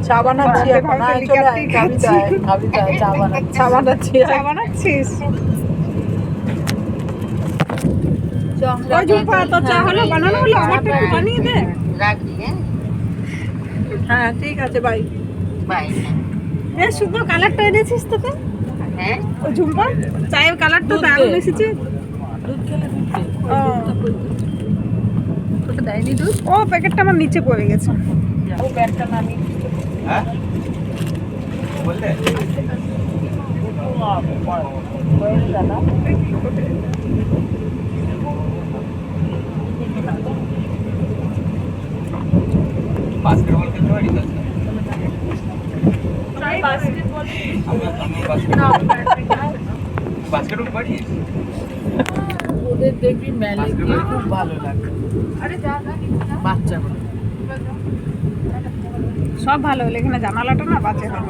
চা বানাচ্ছি এখন। চলে আয়, চা বানাচ্ছি। চা বানাচ্ছিস? ওই ঝুম্পা, তোর চা হলো, বানানো হলো? আমারটা একটু বানিয়ে দে। হ্যাঁ ঠিক আছে, বাই। এ সুন্দর কালারটা এনেছিস তো তুই? হ্যাঁ, ওই ঝুম্পা, চায়ের কালারটা দুধ দারুণ দে। এসেছে। দুধ খেলে ও, তোকে দেয়নি দুধ? ও প্যাকেটটা আমার নিচে পড়ে গেছে। ও ব্যাগটা নামিয়ে হ্যাঁ বললে বাস্কেটবল খেলতে পারি তো বাস্কেটবল পারি ওদের দেখবি মেলে গিয়ে খুব ভালো লাগে বাচ্চাগুলো। সব ভালো হলো, এখানে জানালাটা না বাজে হবে।